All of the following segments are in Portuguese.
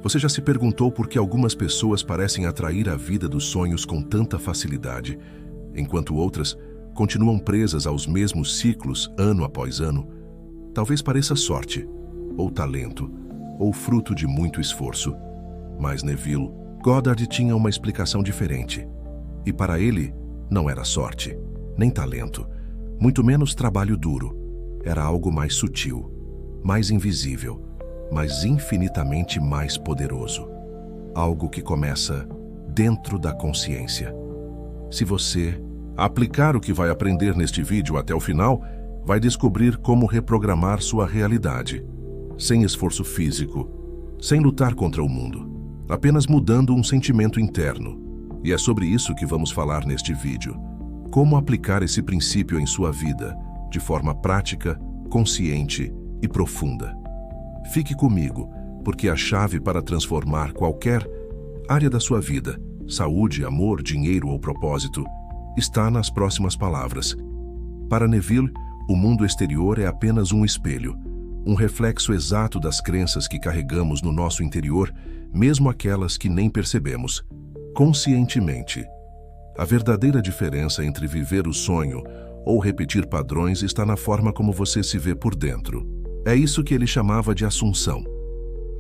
Você já se perguntou por que algumas pessoas parecem atrair a vida dos sonhos com tanta facilidade, enquanto outras continuam presas aos mesmos ciclos ano após ano? Talvez pareça sorte, ou talento, ou fruto de muito esforço. Mas Neville Goddard tinha uma explicação diferente. E para ele, não era sorte, nem talento, muito menos trabalho duro. Era algo mais sutil, mais invisível, mas infinitamente mais poderoso. Algo que começa dentro da consciência. Se você aplicar o que vai aprender neste vídeo até o final, vai descobrir como reprogramar sua realidade, sem esforço físico, sem lutar contra o mundo, apenas mudando um sentimento interno. E é sobre isso que vamos falar neste vídeo. Como aplicar esse princípio em sua vida, de forma prática, consciente e profunda. Fique comigo, porque a chave para transformar qualquer área da sua vida, saúde, amor, dinheiro ou propósito, está nas próximas palavras. Para Neville, o mundo exterior é apenas um espelho, um reflexo exato das crenças que carregamos no nosso interior, mesmo aquelas que nem percebemos, conscientemente. A verdadeira diferença entre viver o sonho ou repetir padrões está na forma como você se vê por dentro. É isso que ele chamava de assunção.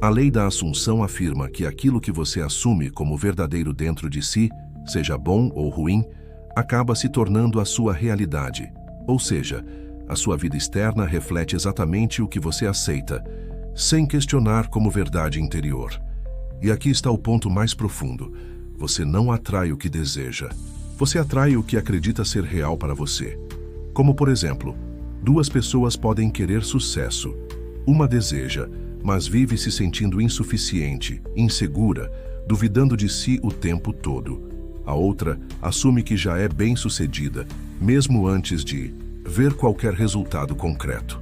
A lei da assunção afirma que aquilo que você assume como verdadeiro dentro de si, seja bom ou ruim, acaba se tornando a sua realidade. Ou seja, a sua vida externa reflete exatamente o que você aceita, sem questionar como verdade interior. E aqui está o ponto mais profundo. Você não atrai o que deseja. Você atrai o que acredita ser real para você. Como, por exemplo, duas pessoas podem querer sucesso. Uma deseja, mas vive se sentindo insuficiente, insegura, duvidando de si o tempo todo. A outra assume que já é bem-sucedida, mesmo antes de ver qualquer resultado concreto.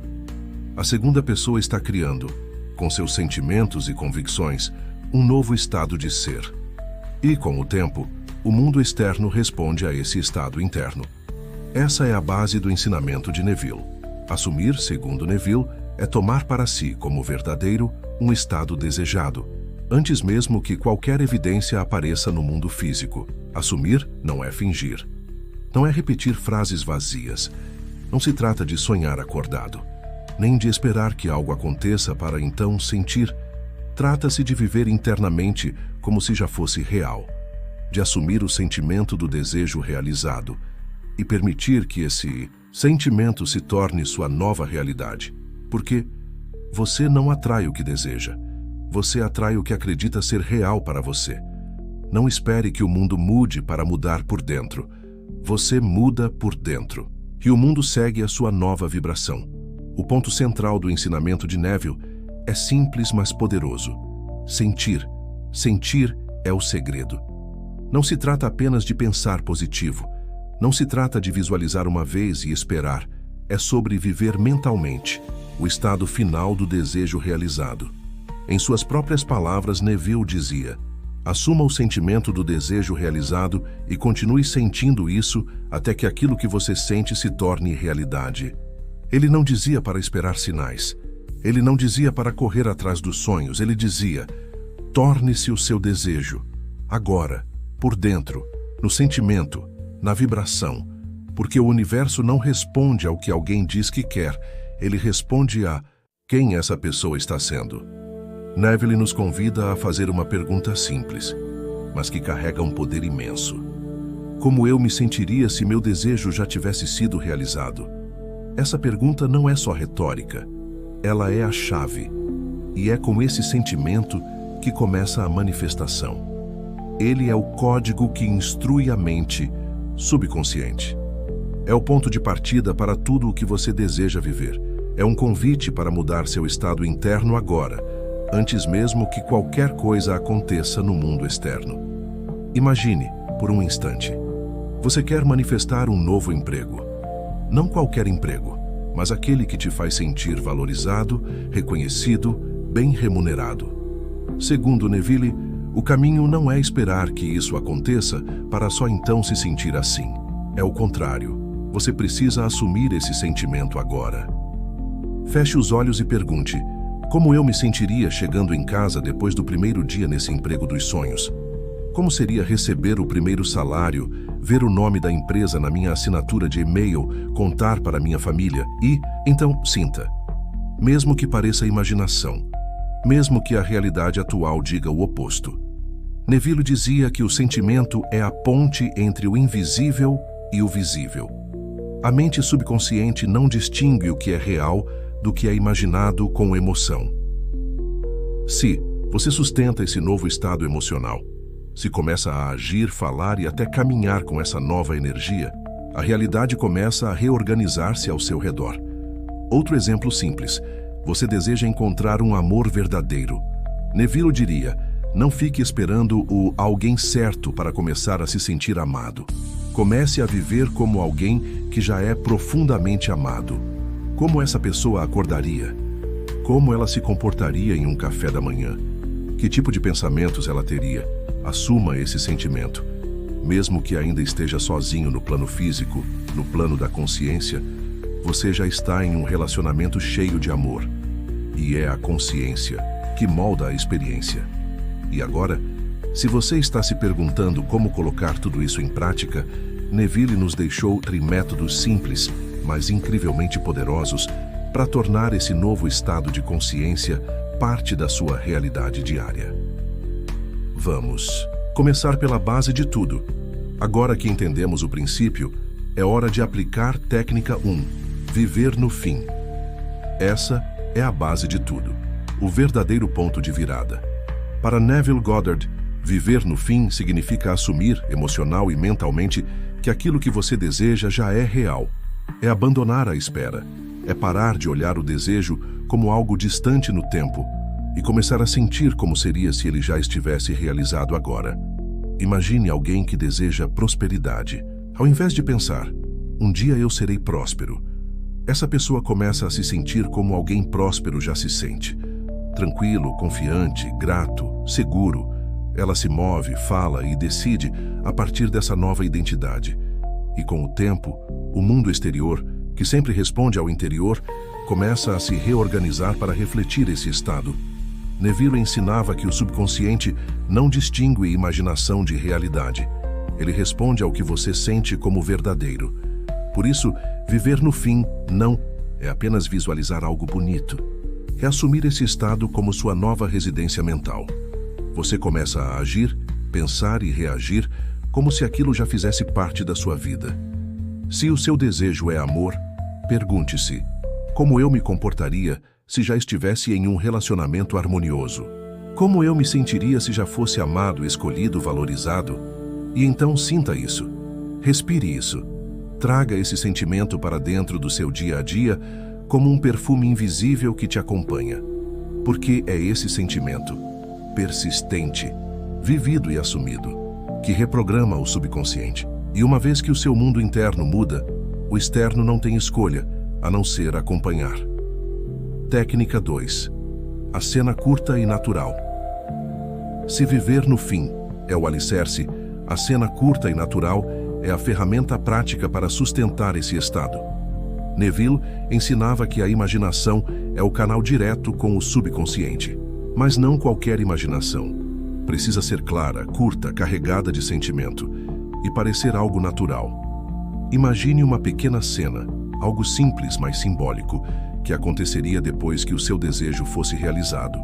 A segunda pessoa está criando, com seus sentimentos e convicções, um novo estado de ser. E, com o tempo, o mundo externo responde a esse estado interno. Essa é a base do ensinamento de Neville. Assumir, segundo Neville, é tomar para si como verdadeiro um estado desejado, antes mesmo que qualquer evidência apareça no mundo físico. Assumir não é fingir. Não é repetir frases vazias. Não se trata de sonhar acordado, nem de esperar que algo aconteça para então sentir. Trata-se de viver internamente como se já fosse real, de assumir o sentimento do desejo realizado e permitir que esse sentimento se torne sua nova realidade. Porque você não atrai o que deseja, você atrai o que acredita ser real para você. Não espere que o mundo mude para mudar por dentro. Você muda por dentro. E o mundo segue a sua nova vibração. O ponto central do ensinamento de Neville é simples, mas poderoso. Sentir. Sentir é o segredo. Não se trata apenas de pensar positivo. Não se trata de visualizar uma vez e esperar. É sobre viver mentalmente, o estado final do desejo realizado. Em suas próprias palavras, Neville dizia: assuma o sentimento do desejo realizado e continue sentindo isso até que aquilo que você sente se torne realidade. Ele não dizia para esperar sinais. Ele não dizia para correr atrás dos sonhos. Ele dizia: torne-se o seu desejo, agora, por dentro, no sentimento, na vibração, porque o universo não responde ao que alguém diz que quer, ele responde a quem essa pessoa está sendo. Neville nos convida a fazer uma pergunta simples, mas que carrega um poder imenso. Como eu me sentiria se meu desejo já tivesse sido realizado? Essa pergunta não é só retórica, ela é a chave, e é com esse sentimento que começa a manifestação. Ele é o código que instrui a mente subconsciente. É o ponto de partida para tudo o que você deseja viver. É um convite para mudar seu estado interno agora, antes mesmo que qualquer coisa aconteça no mundo externo. Imagine, por um instante, você quer manifestar um novo emprego. Não qualquer emprego, mas aquele que te faz sentir valorizado, reconhecido, bem remunerado. Segundo Neville, o caminho não é esperar que isso aconteça para só então se sentir assim. É o contrário. Você precisa assumir esse sentimento agora. Feche os olhos e pergunte: Como eu me sentiria chegando em casa depois do primeiro dia nesse emprego dos sonhos? Como seria receber o primeiro salário, ver o nome da empresa na minha assinatura de e-mail, contar para minha família e, então, sinta. Mesmo que pareça imaginação, mesmo que a realidade atual diga o oposto. Neville dizia que o sentimento é a ponte entre o invisível e o visível. A mente subconsciente não distingue o que é real do que é imaginado com emoção. Se você sustenta esse novo estado emocional, se começa a agir, falar e até caminhar com essa nova energia, a realidade começa a reorganizar-se ao seu redor. Outro exemplo simples: você deseja encontrar um amor verdadeiro. Neville diria: não fique esperando o alguém certo para começar a se sentir amado. Comece a viver como alguém que já é profundamente amado. Como essa pessoa acordaria? Como ela se comportaria em um café da manhã? Que tipo de pensamentos ela teria? Assuma esse sentimento. Mesmo que ainda esteja sozinho no plano físico, no plano da consciência, você já está em um relacionamento cheio de amor. E é a consciência que molda a experiência. E agora, se você está se perguntando como colocar tudo isso em prática, Neville nos deixou métodos simples, mas incrivelmente poderosos, para tornar esse novo estado de consciência parte da sua realidade diária. Vamos começar pela base de tudo. Agora que entendemos o princípio, é hora de aplicar técnica 1, viver no fim. Essa é a base de tudo, o verdadeiro ponto de virada. Para Neville Goddard, viver no fim significa assumir, emocional e mentalmente, que aquilo que você deseja já é real. É abandonar a espera. É parar de olhar o desejo como algo distante no tempo e começar a sentir como seria se ele já estivesse realizado agora. Imagine alguém que deseja prosperidade. Ao invés de pensar, um dia eu serei próspero, essa pessoa começa a se sentir como alguém próspero já se sente. Tranquilo, confiante, grato, seguro. Ela se move, fala e decide a partir dessa nova identidade. E com o tempo, o mundo exterior, que sempre responde ao interior, começa a se reorganizar para refletir esse estado. Neville ensinava que o subconsciente não distingue imaginação de realidade. Ele responde ao que você sente como verdadeiro. Por isso, viver no fim não é apenas visualizar algo bonito. É assumir esse estado como sua nova residência mental. Você começa a agir, pensar e reagir como se aquilo já fizesse parte da sua vida. Se o seu desejo é amor, pergunte-se: como eu me comportaria se já estivesse em um relacionamento harmonioso? Como eu me sentiria se já fosse amado, escolhido, valorizado? E então sinta isso. Respire isso. Traga esse sentimento para dentro do seu dia a dia como um perfume invisível que te acompanha. Porque é esse sentimento, persistente, vivido e assumido, que reprograma o subconsciente. E uma vez que o seu mundo interno muda, o externo não tem escolha, a não ser acompanhar. Técnica 2. A cena curta e natural. Se viver no fim é o alicerce, a cena curta e natural é a ferramenta prática para sustentar esse estado. Neville ensinava que a imaginação é o canal direto com o subconsciente. Mas não qualquer imaginação. Precisa ser clara, curta, carregada de sentimento e parecer algo natural. Imagine uma pequena cena, algo simples, mas simbólico, que aconteceria depois que o seu desejo fosse realizado.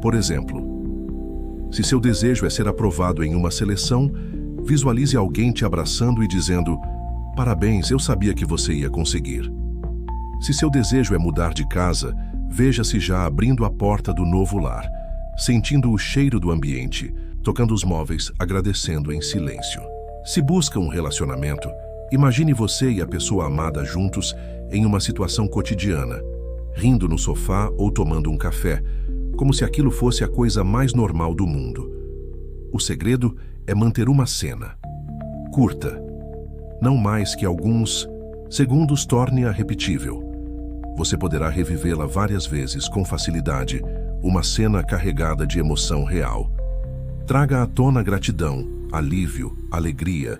Por exemplo, se seu desejo é ser aprovado em uma seleção, visualize alguém te abraçando e dizendo: "Parabéns, eu sabia que você ia conseguir." Se seu desejo é mudar de casa, veja-se já abrindo a porta do novo lar, sentindo o cheiro do ambiente, tocando os móveis, agradecendo em silêncio. Se busca um relacionamento, imagine você e a pessoa amada juntos em uma situação cotidiana, rindo no sofá ou tomando um café, como se aquilo fosse a coisa mais normal do mundo. O segredo é manter uma cena curta, não mais que alguns segundos torne-a repetível. Você poderá revivê-la várias vezes com facilidade, uma cena carregada de emoção real. Traga à tona gratidão, alívio, alegria,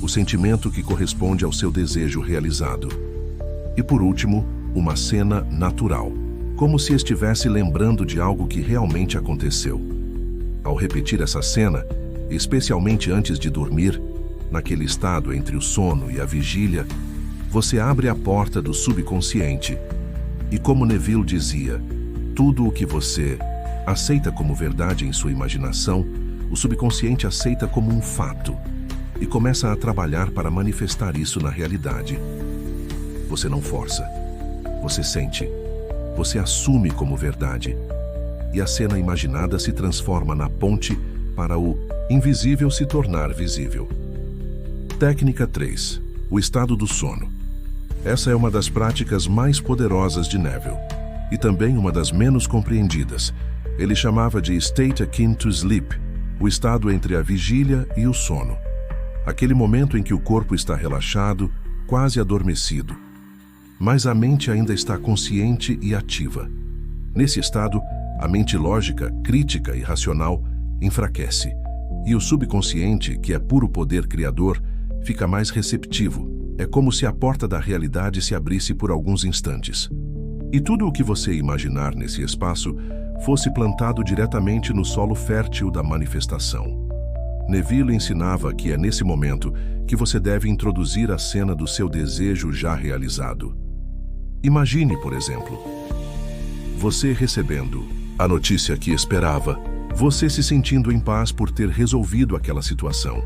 o sentimento que corresponde ao seu desejo realizado. E por último, uma cena natural. como se estivesse lembrando de algo que realmente aconteceu. Ao repetir essa cena, especialmente antes de dormir, naquele estado entre o sono e a vigília, você abre a porta do subconsciente. E como Neville dizia, tudo o que você aceita como verdade em sua imaginação, o subconsciente aceita como um fato e começa a trabalhar para manifestar isso na realidade. Você não força, você sente, você assume como verdade, e a cena imaginada se transforma na ponte para o invisível se tornar visível. Técnica 3. O estado do sono. Essa é uma das práticas mais poderosas de Neville, e também uma das menos compreendidas. Ele chamava de state akin to sleep, o estado entre a vigília e o sono. Aquele momento em que o corpo está relaxado, quase adormecido, mas a mente ainda está consciente e ativa. Nesse estado, a mente lógica, crítica e racional enfraquece, e o subconsciente, que é puro poder criador, fica mais receptivo. É como se a porta da realidade se abrisse por alguns instantes. E tudo o que você imaginar nesse espaço fosse plantado diretamente no solo fértil da manifestação. Neville ensinava que é nesse momento que você deve introduzir a cena do seu desejo já realizado. Imagine, por exemplo, você recebendo a notícia que esperava, você se sentindo em paz por ter resolvido aquela situação,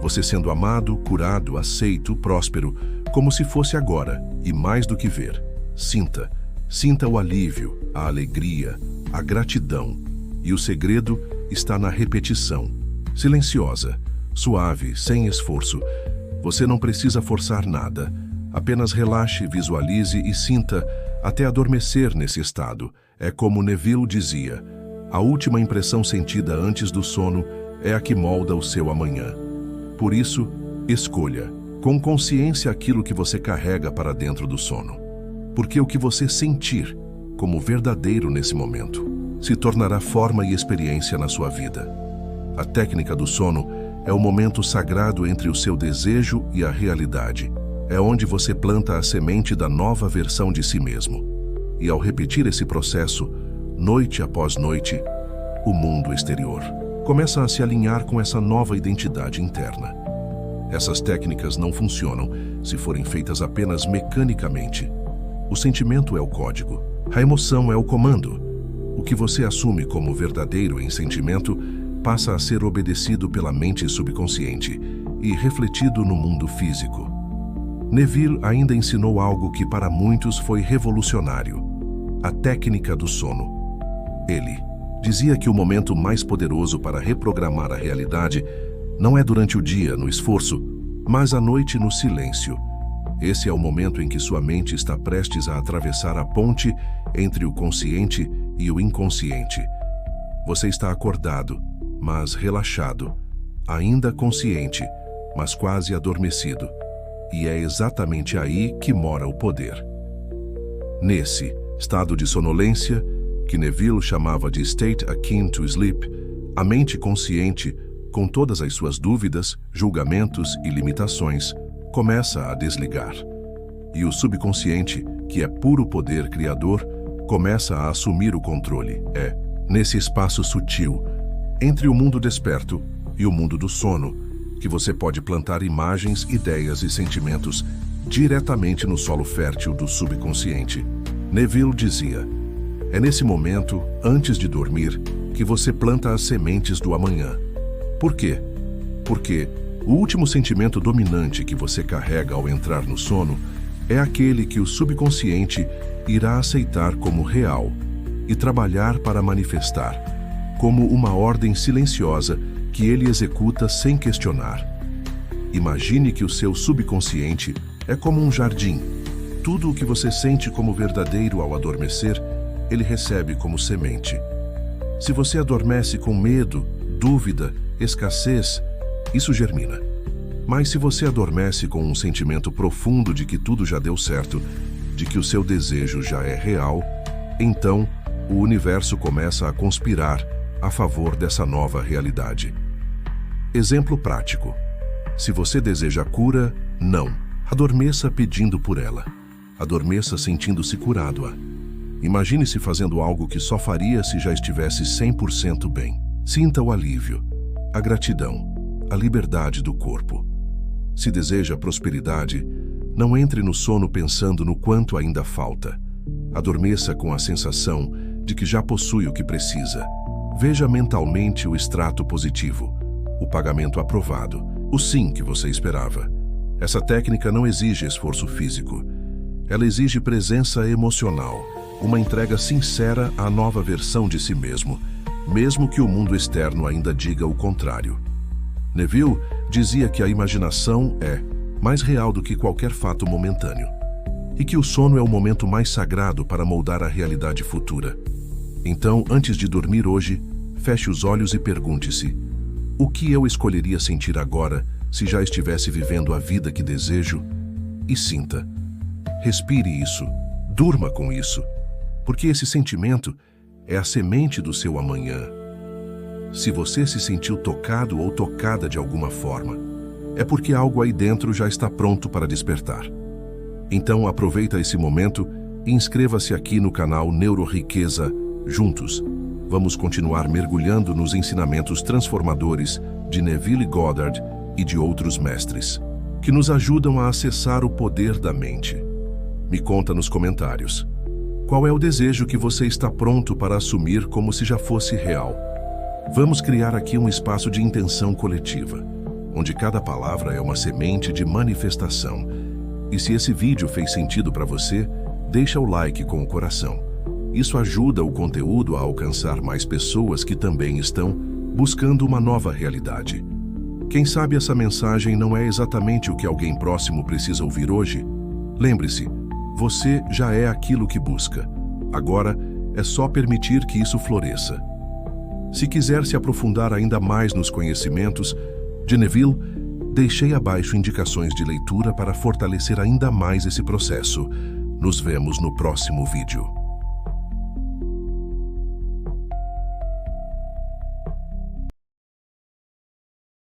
você sendo amado, curado, aceito, próspero, como se fosse agora, e mais do que ver. Sinta o alívio, a alegria, a gratidão, e o segredo está na repetição, silenciosa, suave, sem esforço. Você não precisa forçar nada, apenas relaxe, visualize e sinta até adormecer nesse estado. É como Neville dizia, a última impressão sentida antes do sono é a que molda o seu amanhã. Por isso, escolha, com consciência, aquilo que você carrega para dentro do sono. Porque o que você sentir como verdadeiro nesse momento se tornará forma e experiência na sua vida. A técnica do sono é o momento sagrado entre o seu desejo e a realidade. É onde você planta a semente da nova versão de si mesmo. E ao repetir esse processo, noite após noite, o mundo exterior começa a se alinhar com essa nova identidade interna. Essas técnicas não funcionam se forem feitas apenas mecanicamente. O sentimento é o código, a emoção é o comando. O que você assume como verdadeiro em sentimento passa a ser obedecido pela mente subconsciente e refletido no mundo físico. Neville ainda ensinou algo que para muitos foi revolucionário: a técnica do sono. Ele dizia que o momento mais poderoso para reprogramar a realidade não é durante o dia, no esforço, mas à noite, no silêncio. Esse é o momento em que sua mente está prestes a atravessar a ponte entre o consciente e o inconsciente. Você está acordado, mas relaxado, ainda consciente, mas quase adormecido. E é exatamente aí que mora o poder. Nesse estado de sonolência, que Neville chamava de state akin to sleep, a mente consciente, com todas as suas dúvidas, julgamentos e limitações, começa a desligar. E o subconsciente, que é puro poder criador, começa a assumir o controle. É nesse espaço sutil, entre o mundo desperto e o mundo do sono, que você pode plantar imagens, ideias e sentimentos diretamente no solo fértil do subconsciente. Neville dizia, é nesse momento, antes de dormir, que você planta as sementes do amanhã. Por quê? Porque o último sentimento dominante que você carrega ao entrar no sono é aquele que o subconsciente irá aceitar como real e trabalhar para manifestar, como uma ordem silenciosa que ele executa sem questionar. Imagine que o seu subconsciente é como um jardim. Tudo o que você sente como verdadeiro ao adormecer, ele recebe como semente. Se você adormece com medo, dúvida, escassez, isso germina. Mas se você adormece com um sentimento profundo de que tudo já deu certo, de que o seu desejo já é real, então o universo começa a conspirar a favor dessa nova realidade. Exemplo prático. Se você deseja cura, não. Adormeça pedindo por ela. Adormeça sentindo-se curado. Imagine-se fazendo algo que só faria se já estivesse 100% bem. Sinta o alívio, a gratidão, a liberdade do corpo. Se deseja prosperidade, não entre no sono pensando no quanto ainda falta. Adormeça com a sensação de que já possui o que precisa. Veja mentalmente o extrato positivo, o pagamento aprovado, o sim que você esperava. Essa técnica não exige esforço físico. Ela exige presença emocional, uma entrega sincera à nova versão de si mesmo, mesmo que o mundo externo ainda diga o contrário. Neville dizia que a imaginação é mais real do que qualquer fato momentâneo, e que o sono é o momento mais sagrado para moldar a realidade futura. Então, antes de dormir hoje, feche os olhos e pergunte-se: o que eu escolheria sentir agora se já estivesse vivendo a vida que desejo? E sinta. Respire isso, durma com isso, porque esse sentimento é a semente do seu amanhã. Se você se sentiu tocado ou tocada de alguma forma, é porque algo aí dentro já está pronto para despertar. Então aproveita esse momento e inscreva-se aqui no canal Neuroriqueza. Juntos, vamos continuar mergulhando nos ensinamentos transformadores de Neville Goddard e de outros mestres, que nos ajudam a acessar o poder da mente. Me conta nos comentários. Qual é o desejo que você está pronto para assumir como se já fosse real? Vamos criar aqui um espaço de intenção coletiva, onde cada palavra é uma semente de manifestação. E se esse vídeo fez sentido para você, deixa o like com o coração. Isso ajuda o conteúdo a alcançar mais pessoas que também estão buscando uma nova realidade. Quem sabe essa mensagem não é exatamente o que alguém próximo precisa ouvir hoje? Lembre-se, você já é aquilo que busca. Agora é só permitir que isso floresça. Se quiser se aprofundar ainda mais nos conhecimentos de Neville, deixei abaixo indicações de leitura para fortalecer ainda mais esse processo. Nos vemos no próximo vídeo.